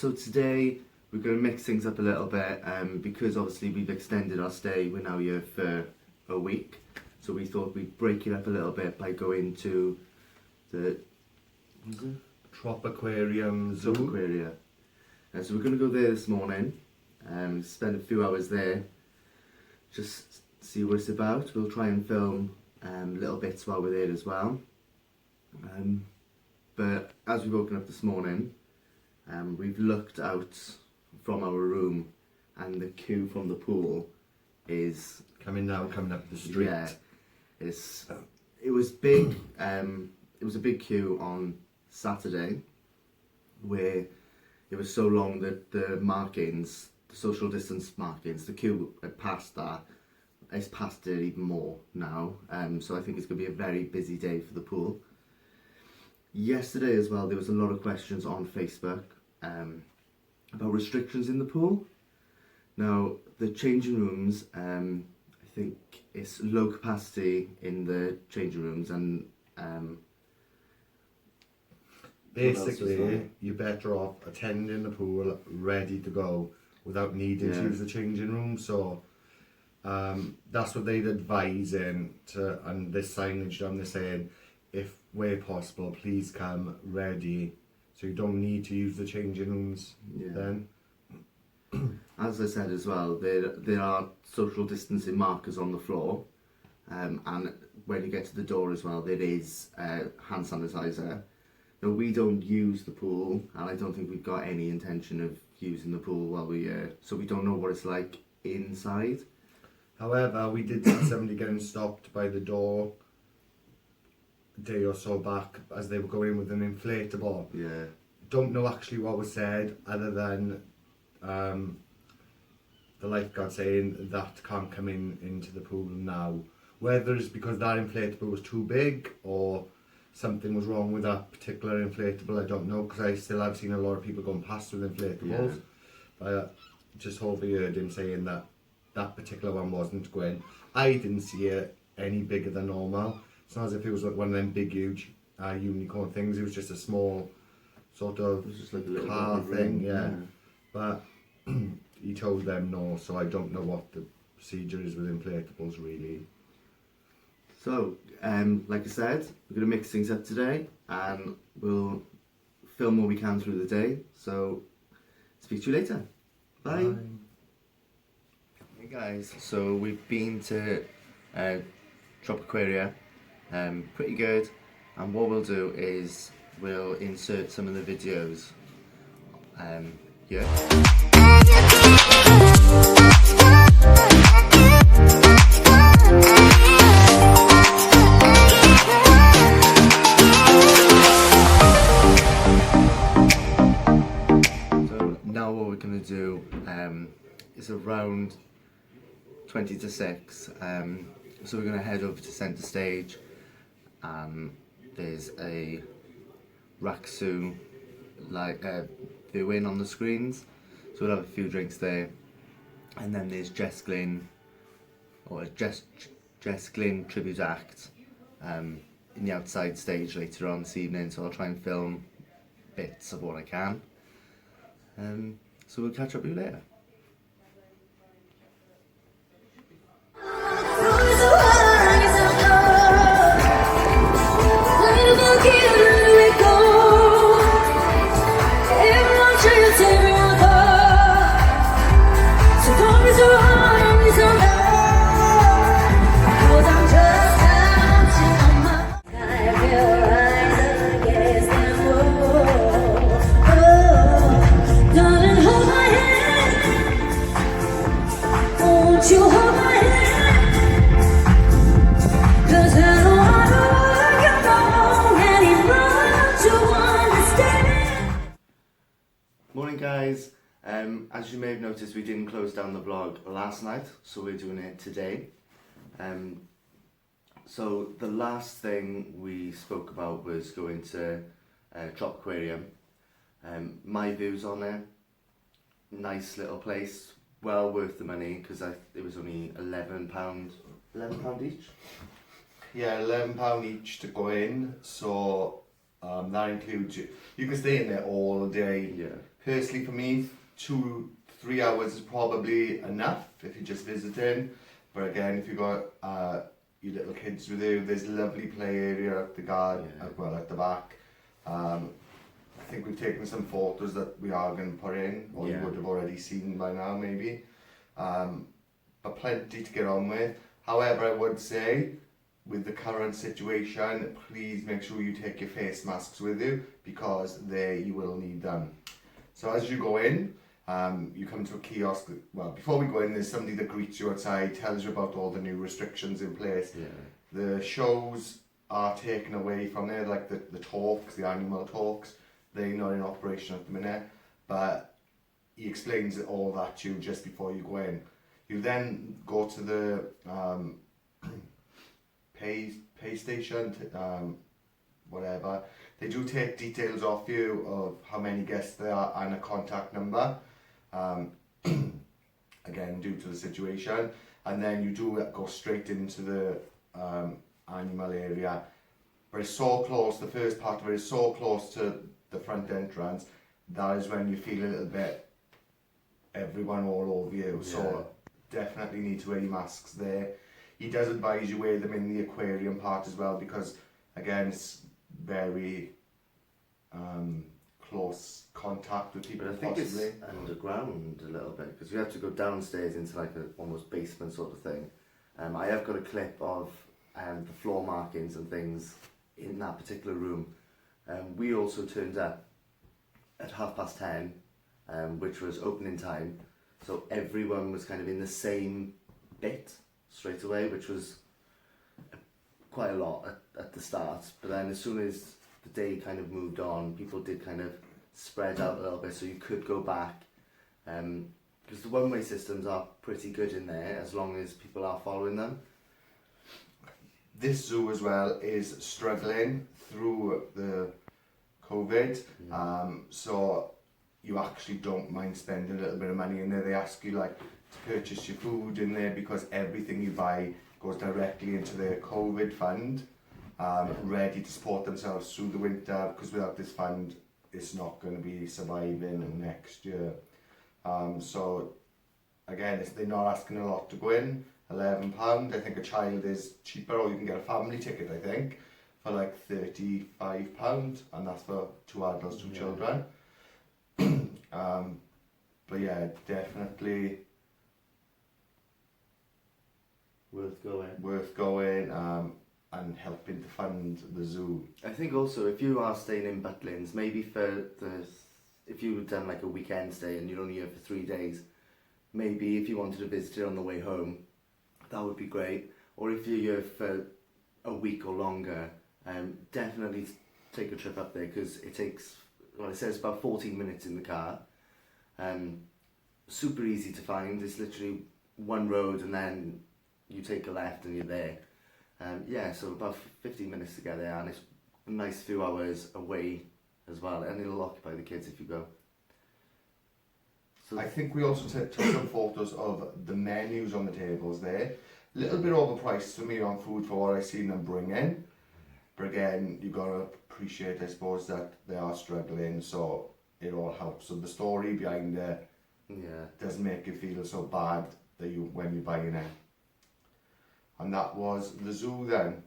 So today we're going to mix things up a little bit because obviously we've extended our stay. We're now here for a week, so we thought we'd break it up a little bit by going to the Tropiquarium Zoo. Tropiquaria. So we're going to go there this morning and spend a few hours there, just see what it's about. We'll try and film little bits while we're there as well. But as we've woken up this morning, we've looked out from our room and the queue from the pool is coming up the street. Yeah, it was big. It was a big queue on Saturday, where it was so long that the markings, the social distance markings, the queue had passed that. It's passed it even more now. So I think it's going to be a very busy day for the pool. Yesterday as well, there was a lot of questions on Facebook about restrictions in the pool. Now, the changing rooms, I think it's low capacity in the changing rooms, and basically you're better off attending the pool ready to go without needing to use the changing room. So that's what they'd advise and this signage down there saying, if where possible, please come ready, so you don't need to use the changing rooms then. As I said as well, there are social distancing markers on the floor, and when you get to the door as well, there is hand sanitizer. Now, we don't use the pool, and I don't think we've got any intention of using the pool while we're here, so we don't know what it's like inside. However, we did see somebody getting stopped by the door a day or so back as they were going in with an inflatable. Yeah. Don't know actually what was said, other than the lifeguard saying that can't come into the pool now. Whether it's because that inflatable was too big or something was wrong with that particular inflatable, I don't know, because I still have seen a lot of people going past with inflatables. But just overheard him saying that that particular one wasn't going. I didn't see it any bigger than normal. It's not as if it was like one of them big, huge unicorn things. It was just a small sort of Just like a car thing, But he told them no, so I don't know what the procedure is with inflatables really. So, like I said, we're going to mix things up today, and we'll film what we can through the day. So, speak to you later. Bye. Bye. Hey guys, so we've been to Tropiquaria, pretty good, and what we'll do is we'll insert some of the videos here. So now what we're going to do is around 20 to 6, so we're going to head over to centre stage. There's a Raksu viewing on the screens, so we'll have a few drinks there, and then there's Jess Glynn tribute act in the outside stage later on this evening, so I'll try and film bits of what I can. So we'll catch up with you later. Morning guys, as you may have noticed, we didn't close down the vlog last night, so we're doing it today. So the last thing we spoke about was going to Tropiquaria. My views on it, nice little place, well worth the money, because it was only £11 each? Yeah, £11 each to go in, so that includes you can stay in there all day. Yeah. Personally, for me, 2-3 hours is probably enough if you're just visiting. But again, if you've got your little kids with you, there's a lovely play area at the garden, well, at the back. I think we've taken some photos that we are going to put in, or you would have already seen by now maybe. But plenty to get on with. However, I would say, with the current situation, please make sure you take your face masks with you, because there you will need them. So as you go in, you come to a kiosk. Well, before we go in, there's somebody that greets you outside, tells you about all the new restrictions in place. The shows are taken away from there, like the talks, the animal talks. They're not in operation at the minute, but he explains all that to you just before you go in. You then go to the pay station, whatever. They do take details off you of how many guests there are and a contact number, again due to the situation, and then you do go straight into the animal area. But it's so close, the first part of it is so close to the front entrance, that is when you feel a little bit everyone all over you. So definitely need to wear your masks there. He does advise you wear them in the aquarium part as well, because again it's very close contact with people. But I think possibly. it's underground a little bit, because you have to go downstairs into like a almost basement sort of thing. I have got a clip of the floor markings and things in that particular room. We also turned up at 10:30, which was opening time, so everyone was kind of in the same bit straight away, which was quite a lot at the start. But then as soon as the day kind of moved on, people did kind of spread out a little bit, so you could go back, because the one-way systems are pretty good in there as long as people are following them. This zoo as well is struggling through the COVID, so you actually don't mind spending a little bit of money in there. They ask you like to purchase your food in there, because everything you buy goes directly into their COVID fund, ready to support themselves through the winter, because without this fund it's not going to be surviving next year. So again, they're not asking a lot to go in. £11. I think a child is cheaper, or you can get a family ticket, I think, for like £35, and that's for 2 adults, 2 children. But yeah, definitely worth going, and helping to fund the zoo. I think also, if you are staying in Butlins, maybe if you had done like a weekend stay and you're only here for 3 days, maybe if you wanted to visit it on the way home, that would be great. Or if you're here for a week or longer, definitely take a trip up there, because it takes, well, it says about 14 minutes in the car. Super easy to find. It's literally one road and then you take a left and you're there. So about 15 minutes to get there, and it's a nice few hours away as well, and it'll occupy the kids if you go. So I think we also took some photos of the menus on the tables there. A little bit overpriced for me on food for what I've seen them bring in. But again, you've got to appreciate, I suppose, that they are struggling, so it all helps. So the story behind it doesn't make you feel so bad that when you're buying it. And that was the zoo then.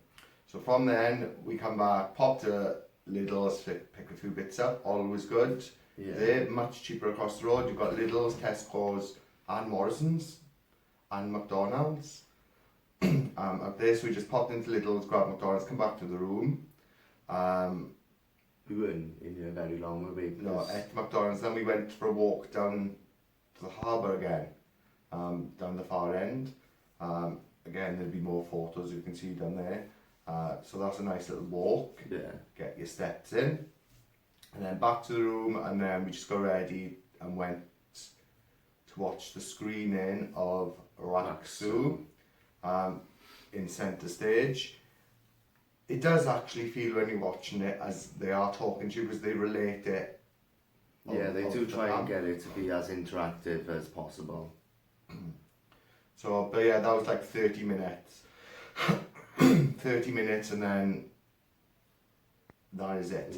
So from then, we come back, pop to Lidl's, pick a few bits up, always good. They're much cheaper across the road. You've got Lidl's, Tesco's and Morrison's and McDonald's. Up there, so we just popped into Lidl's, grabbed McDonald's, come back to the room. We weren't in here very long, were we? No, at McDonald's, then we went for a walk down to the harbour again, down the far end. Again, there'll be more photos you can see down there. So that's a nice little walk. Get your steps in. And then back to the room, and then we just got ready and went to watch the screening of Raksu in centre stage. It does actually feel when you're watching it as they are talking to you, because they relate it. They do try and get it to be as interactive as possible. So, but yeah, that was like 30 minutes. 30 minutes, and then that is it.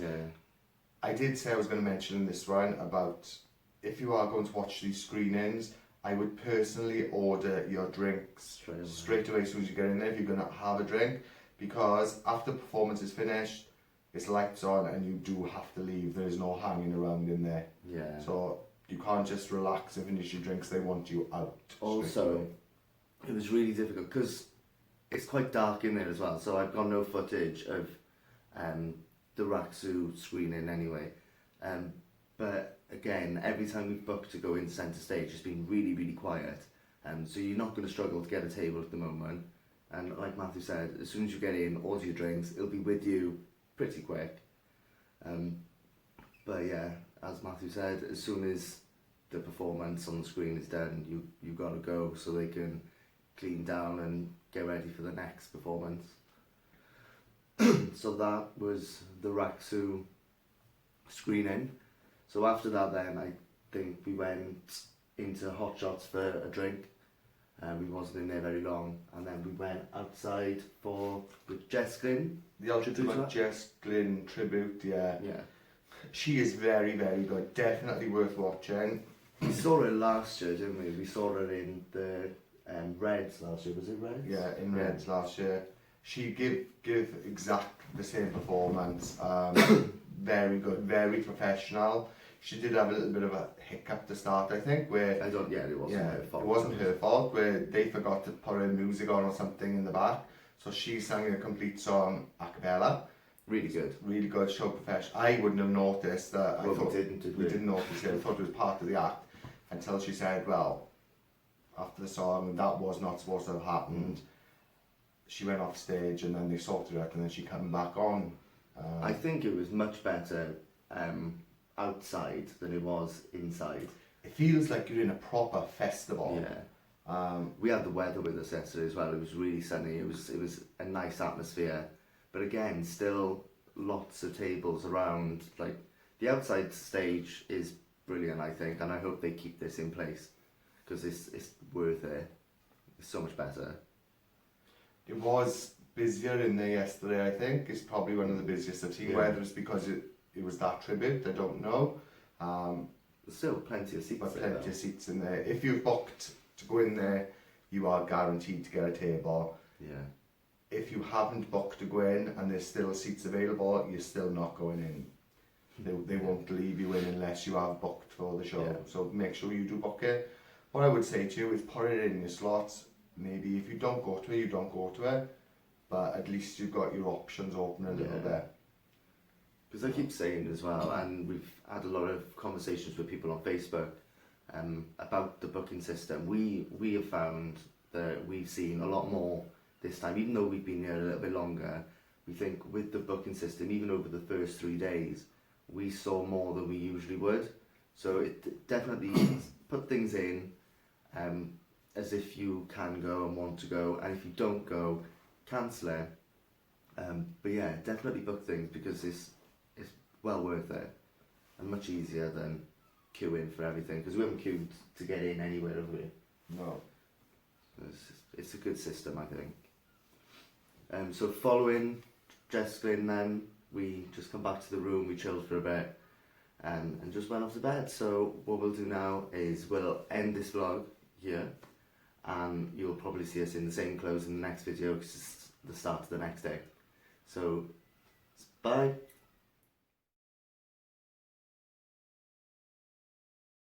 I did say I was going to mention in this one about if you are going to watch these screenings, I would personally order your drinks straight away as soon as you get in there if you're going to have a drink, because after the performance is finished, it's lights on and you do have to leave. There is no hanging around in there. Yeah. So you can't just relax and finish your drinks, they want you out. Also, it was really difficult because it's quite dark in there as well, so I've got no footage of the Raksu screening anyway. But again, every time we've booked to go in centre stage, it's been really, really quiet. So you're not going to struggle to get a table at the moment. And like Matthew said, as soon as you get in, order your drinks, it'll be with you pretty quick. But yeah, as Matthew said, as soon as the performance on the screen is done, you got to go so they can clean down and get ready for the next performance. So that was the Raksu screening. So after that then, I think we went into Hot Shots for a drink. We wasn't in there very long, and then we went outside for the Jess Glynn. The ultimate Jess Glynn tribute, yeah. Yeah. She is very, very good. Definitely worth watching. We saw her last year, didn't we? We saw her in the Reds last year. Was it Reds? Yeah, in Reds last year. She give exact the same performance. Very good, very professional. She did have a little bit of a hiccup to start, I think, where It wasn't her fault. It wasn't her fault, where they forgot to put her music on or something in the back. So she sang a complete song a cappella. Really good. Really good, so professional. I wouldn't have noticed that. Well, we didn't. We didn't notice it. I thought it was part of the act until she said, well, after the song, that was not supposed to have happened. She went off stage and then they sorted it out and then she came back on. I think it was much better outside than it was inside. It feels like you're in a proper festival. Yeah. We had the weather with us yesterday as well. It was really sunny. It was a nice atmosphere. But again, still lots of tables around. Like the outside stage is brilliant, I think, and I hope they keep this in place because it's worth it. It's so much better. It was busier in there yesterday, I think. It's probably one of the busiest I've seen. Whether it's because it was that tribute, I don't know. There's still plenty of seats. But plenty of seats in there. If you've booked to go in there, you are guaranteed to get a table. Yeah. If you haven't booked to go in and there's still seats available, you're still not going in. They won't leave you in unless you have booked for the show. Yeah. So make sure you do book it. What I would say to you is put it in your slots. Maybe if you don't go to it, you don't go to it. But at least you've got your options open a little bit. Because I keep saying as well, and we've had a lot of conversations with people on Facebook about the booking system. We have found that we've seen a lot more this time, even though we've been here a little bit longer. We think with the booking system, even over the first 3 days, we saw more than we usually would. So it definitely put things in as if you can go and want to go, and if you don't go, cancel it. But yeah, definitely book things because it's well worth it and much easier than queuing for everything, because we haven't queued to get in anywhere, have we? No. It's a good system, I think. So following Jess Glynn then, we just come back to the room, we chilled for a bit and just went off to bed. So what we'll do now is we'll end this vlog here, and you'll probably see us in the same clothes in the next video because it's the start of the next day. So bye.